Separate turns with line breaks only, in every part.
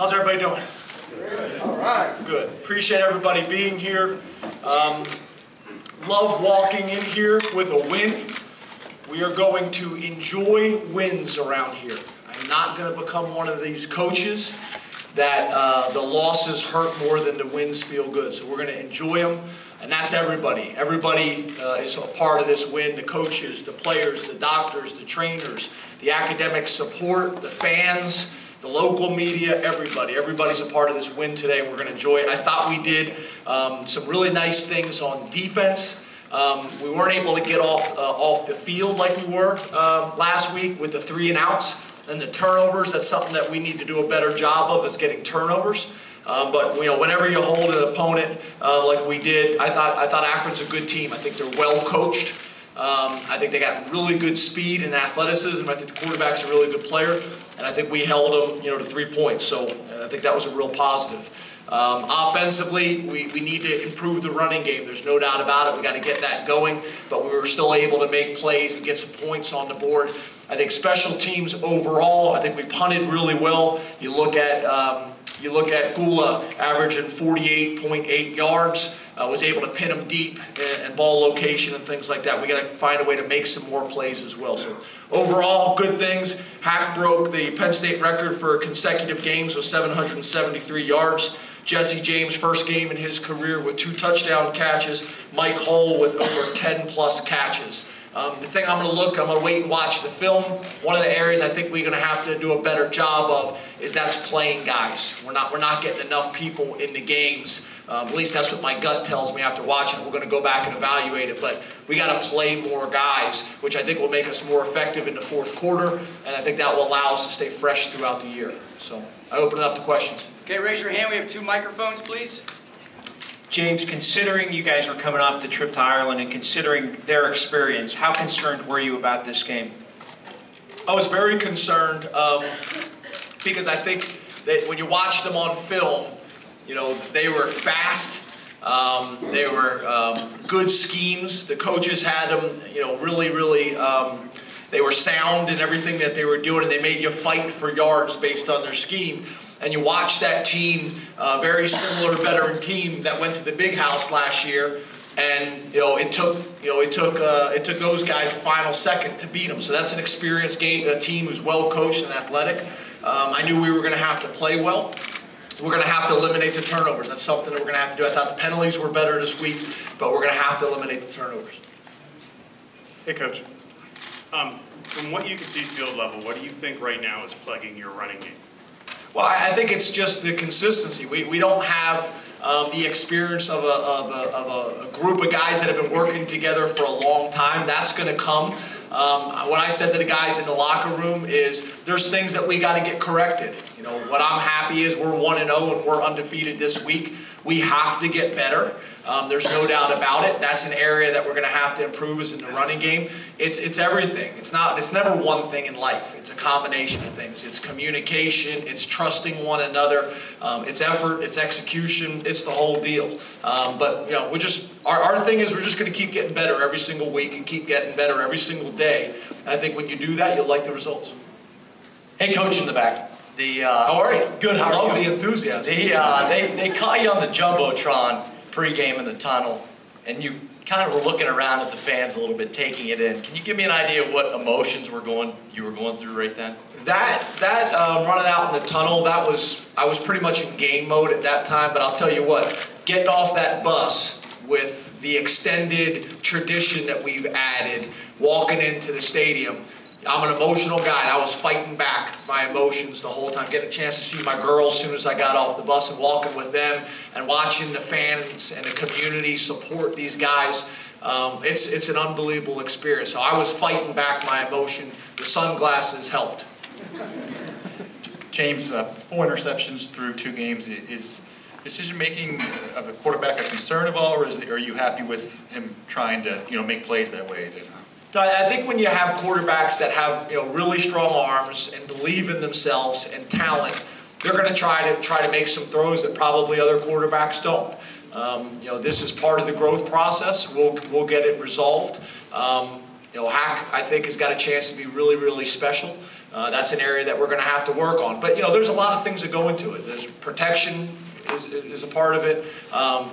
How's everybody doing?
Good. All right.
Good. Appreciate everybody being here. Love walking in here with a win. We are going to enjoy wins around here. I'm not going to become one of these coaches that the losses hurt more than the wins feel good. So we're going to enjoy them, and that's everybody. Everybody is a part of this win. The coaches, the players, the doctors, the trainers, the academic support, the fans, the local media, everybody. Everybody's a part of this win today, and we're going to enjoy it. I thought we did some really nice things on defense. We weren't able to get off the field like we were last week with the 3 and outs and the turnovers. That's something that we need to do a better job of, is getting turnovers. But whenever you hold an opponent like we did, I thought Akron's a good team. I think they're well coached. I think they got really good speed and athleticism. I think the quarterback's a really good player, and I think we held them, to 3 points. So I think that was a real positive. Offensively, we need to improve the running game. There's no doubt about it. We got to get that going, but we were still able to make plays and get some points on the board. I think special teams overall, I think we punted really well. You look at Gula averaging 48.8 yards. Was able to pin them deep and ball location and things like that. We got to find a way to make some more plays as well. So overall, good things. Hack broke the Penn State record for consecutive games with 773 yards. Jesse James, first game in his career with 2 touchdown catches. Mike Hull with over 10+ catches. The thing I'm going to wait and watch the film. One of the areas I think we're going to have to do a better job of is that's playing guys. We're not getting enough people in the games. At least that's what my gut tells me after watching it. We're going to go back and evaluate it, but we got to play more guys, which I think will make us more effective in the 4th quarter, and I think that will allow us to stay fresh throughout the year. So I open it up to questions.
Okay, raise your hand. We have 2 microphones, please.
James, considering you guys were coming off the trip to Ireland and considering their experience, how concerned were you about this game?
I was very concerned because I think that when you watched them on film, they were fast. They were good schemes. The coaches had them, really, they were sound in everything that they were doing, and they made you fight for yards based on their scheme. And you watch that team, very similar veteran team that went to the Big House last year, and it took those guys the final second to beat them. So that's an experienced a team who's well coached and athletic. I knew we were going to have to play well. We're going to have to eliminate the turnovers. That's something that we're going to have to do. I thought the penalties were better this week, but we're going to have to eliminate the turnovers.
Hey, Coach. From what you can see field level, what do you think right now is plaguing your running game?
Well, I think it's just the consistency. We don't have the experience of a group of guys that have been working together for a long time. That's going to come. What I said to the guys in the locker room is there's things that we got to get corrected. What I'm happy is we're 1-0 and we're undefeated this week. We have to get better. There's no doubt about it. That's an area that we're going to have to improve is in the running game. It's everything. It's never one thing in life. It's a combination of things. It's communication. It's trusting one another. It's effort. It's execution. It's the whole deal. But our thing is we're just going to keep getting better every single week and keep getting better every single day. And I think when you do that, you'll like the results.
Hey, Coach in the back.
How are you?
Good.
I love the enthusiasm.
They caught you on the Jumbotron pregame in the tunnel, and you kind of were looking around at the fans a little bit, taking it in. Can you give me an idea of what emotions you were going through right then?
That running out in the tunnel, I was pretty much in game mode at that time. But I'll tell you what, getting off that bus with the extended tradition that we've added, walking into the stadium. I'm an emotional guy, and I was fighting back my emotions the whole time, getting a chance to see my girls as soon as I got off the bus and walking with them and watching the fans and the community support these guys. It's an unbelievable experience. So I was fighting back my emotion. The sunglasses helped.
James, 4 interceptions through 2 games. Is decision-making of the quarterback a concern at all, or are you happy with him trying to make plays that way?
I think when you have quarterbacks that have really strong arms and believe in themselves and talent, they're going to try to make some throws that probably other quarterbacks don't. This is part of the growth process. We'll get it resolved. Hack, I think, has got a chance to be really, really special. That's an area that we're going to have to work on. But, there's a lot of things that go into it. There's protection is a part of it.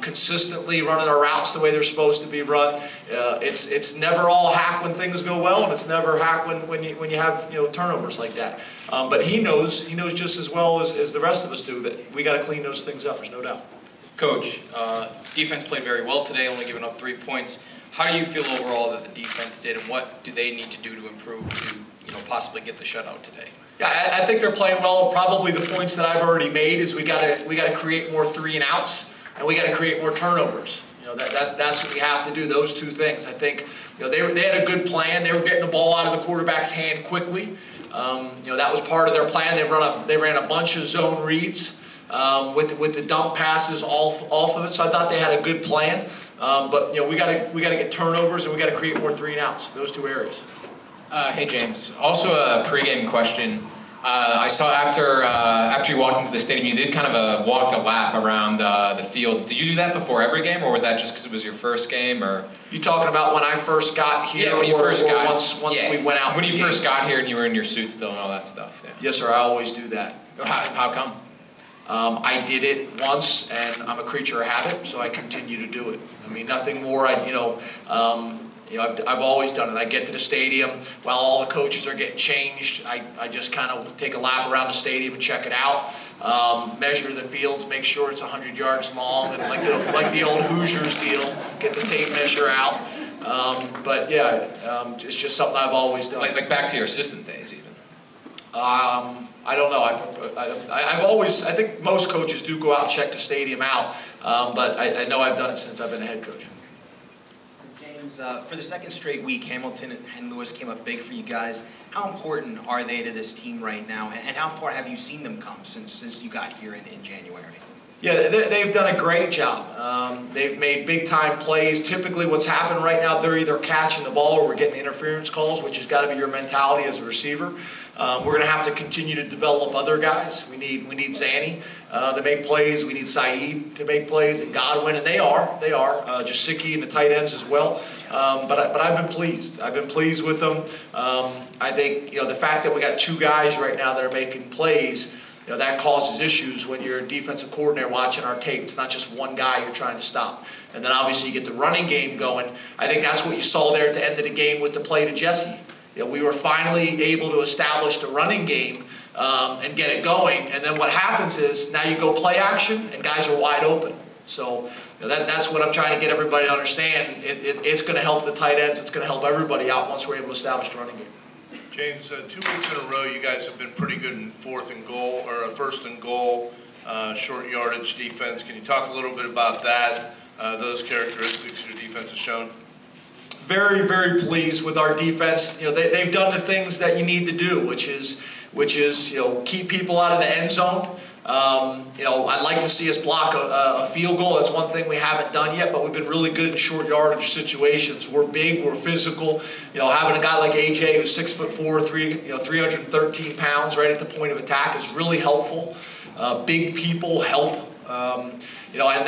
Consistently running our routes the way they're supposed to be run. It's never all Hack when things go well, and it's never Hack when you have turnovers like that. But he knows just as well as the rest of us do that we got to clean those things up. There's no doubt.
Coach, defense played very well today, only giving up 3 points. How do you feel overall that the defense did, and what do they need to do to improve to possibly get the shutout today?
Yeah, I think they're playing well. Probably the points that I've already made is we got to create more 3-and-outs, and we got to create more turnovers. That's what we have to do. Those two things. I think they had a good plan. They were getting the ball out of the quarterback's hand quickly. That was part of their plan. They ran a bunch of zone reads with the dump passes off of it. So I thought they had a good plan. But we got to get turnovers, and we got to create more 3-and-outs. Those two areas.
Hey James, also a pregame question. I saw after you walked into the stadium, you did kind of walked a lap around the field. Did you do that before every game, or was that just because it was your first game? Or
you talking about when I first got here?
Yeah, when you first got
once we went out.
When you first got here and you were in your suit still and all that stuff. Yeah.
Yes, sir. I always do that.
How come?
I did it once, and I'm a creature of habit, so I continue to do it. I mean, nothing more. I've always done it. I get to the stadium while all the coaches are getting changed. I just kind of take a lap around the stadium and check it out, measure the fields, make sure it's 100 yards long, and like the old Hoosiers deal, get the tape measure out. But yeah, it's just something I've always done.
Like back to your assistant days, even.
I don't know. I think most coaches do go out and check the stadium out, but I know I've done it since I've been a head coach.
James, for the second straight week, Hamilton and Lewis came up big for you guys. How important are they to this team right now, and how far have you seen them come since you got here in January?
Yeah, they've done a great job. They've made big-time plays. Typically what's happened right now, they're either catching the ball or we're getting interference calls, which has got to be your mentality as a receiver. We're going to have to continue to develop other guys. We need Zanny to make plays. We need Saeed to make plays, and Godwin, and they are. Jasicki and the tight ends as well. But I've been pleased. I've been pleased with them. I think the fact that we got 2 guys right now that are making plays, that causes issues when you're a defensive coordinator watching our tape. It's not just one guy you're trying to stop. And then obviously you get the running game going. I think that's what you saw there at the end of the game with the play to Jesse. We were finally able to establish the running game and get it going. And then what happens is now you go play action and guys are wide open. So that's what I'm trying to get everybody to understand. It's going to help the tight ends. It's going to help everybody out once we're able to establish the running game.
James, 2 weeks in a row, you guys have been pretty good in first and goal, short yardage defense. Can you talk a little bit about that, those characteristics your defense has shown?
Very, very pleased with our defense. They've done the things that you need to do, which is keep people out of the end zone. I'd like to see us block a field goal. That's one thing we haven't done yet, but we've been really good in short yardage situations. We're big, we're physical. Having a guy like AJ who's 6'4", 313 pounds right at the point of attack is really helpful. Big people help. And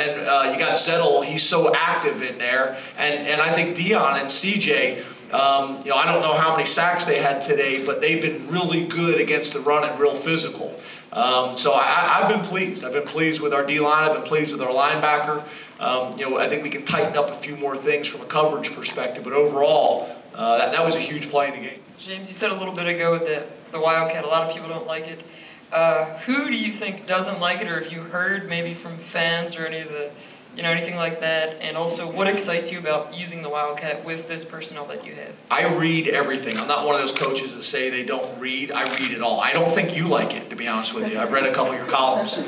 then you got Zettel. He's so active in there, and I think Dion and CJ. I don't know how many sacks they had today, but they've been really good against the run and real physical. So I've been pleased. I've been pleased with our D-line. I've been pleased with our linebacker. I think we can tighten up a few more things from a coverage perspective, but overall, that was a huge play in the game.
James, you said a little bit ago that the Wildcat, a lot of people don't like it. Who do you think doesn't like it, or have you heard maybe from fans or any of the, anything like that? And also, what excites you about using the Wildcat with this personnel that you have? I
read everything. I'm not one of those coaches that say they don't read. I read it all. I don't think you like it, to be honest with you. I've read a couple of your columns.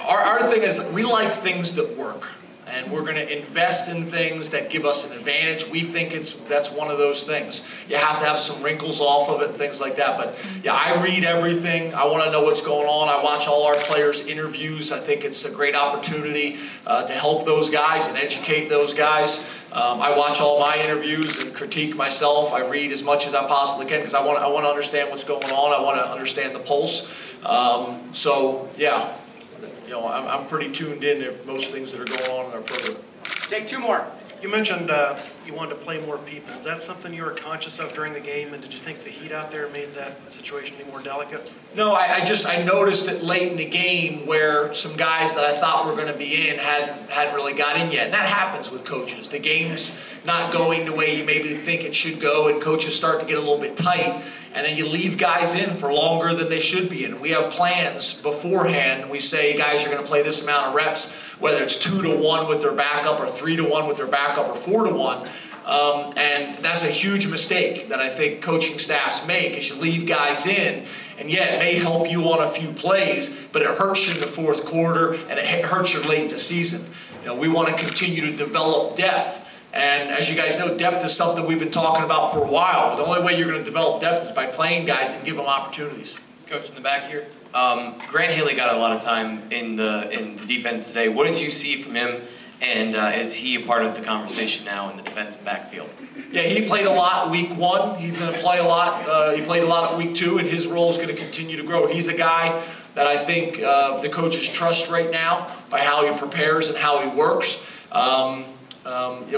Our thing is we like things that work. And we're going to invest in things that give us an advantage. We think that's one of those things. You have to have some wrinkles off of it and things like that. But yeah, I read everything. I want to know what's going on. I watch all our players' interviews. I think it's a great opportunity to help those guys and educate those guys. I watch all my interviews and critique myself. I read as much as I possibly can because I want to understand what's going on. I want to understand the pulse. So yeah. I'm pretty tuned in to most things that are going on in our program.
Take two more.
You mentioned you wanted to play more people. Is that something you were conscious of during the game, and did you think the heat out there made that situation any more delicate?
No, I noticed it late in the game where some guys that I thought were going to be in hadn't really got in yet. And that happens with coaches. The game's not going the way you maybe think it should go, and coaches start to get a little bit tight. And then you leave guys in for longer than they should be in. We have plans beforehand. We say, guys, you're going to play this amount of reps, whether it's 2-to-1 with their backup or 3-to-1 with their backup or 4-to-1. And that's a huge mistake that I think coaching staffs make, is you leave guys in, and yeah, it may help you on a few plays, but it hurts you in the fourth quarter, and it hurts you late in the season. You know, we want to continue to develop depth. And as you guys know, depth is something we've been talking about for a while. The only way you're going to develop depth is by playing guys and give them opportunities.
Coach, in the back here, Grant Haley got a lot of time in the defense today. What did you see from him, and is he a part of the conversation now in the defensive backfield?
Yeah, he played a lot week 1. He's going to play a lot. He played a lot at week 2, and his role is going to continue to grow. He's a guy that I think the coaches trust right now by how he prepares and how he works.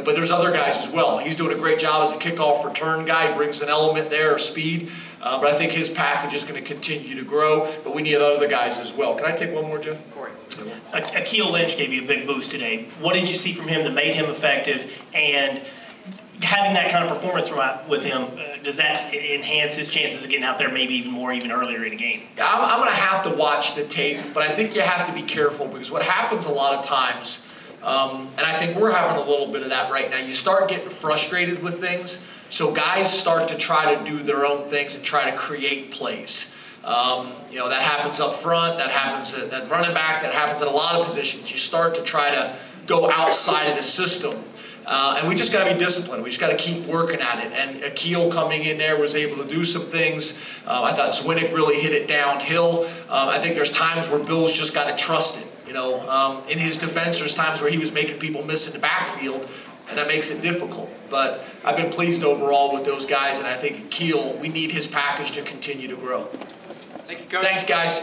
But there's other guys as well. He's doing a great job as a kickoff return guy. He brings an element there of speed. But I think his package is going to continue to grow. But we need other guys as well. Can I take one more, Jeff?
Corey.
Akeel Lynch gave you a big boost today. What did you see from him that made him effective? And having that kind of performance with him, does that enhance his chances of getting out there maybe even more, even earlier in the game?
I'm going to have to watch the tape. But I think you have to be careful, because what happens a lot of times, and I think we're having a little bit of that right now, you start getting frustrated with things. So guys start to try to do their own things and try to create plays. You know, that happens up front, that happens at running back, that happens at a lot of positions. You start to try to go outside of the system. And we just got to be disciplined. We just got to keep working at it. And Akeel coming in there was able to do some things. I thought Zwinnick really hit it downhill. I think there's times where Bill's just got to trust it. You know, in his defense, there's times where he was making people miss in the backfield, and that makes it difficult. But I've been pleased overall with those guys, and I think Akeel, we need his package to continue to grow.
Thank you, Coach.
Thanks, guys.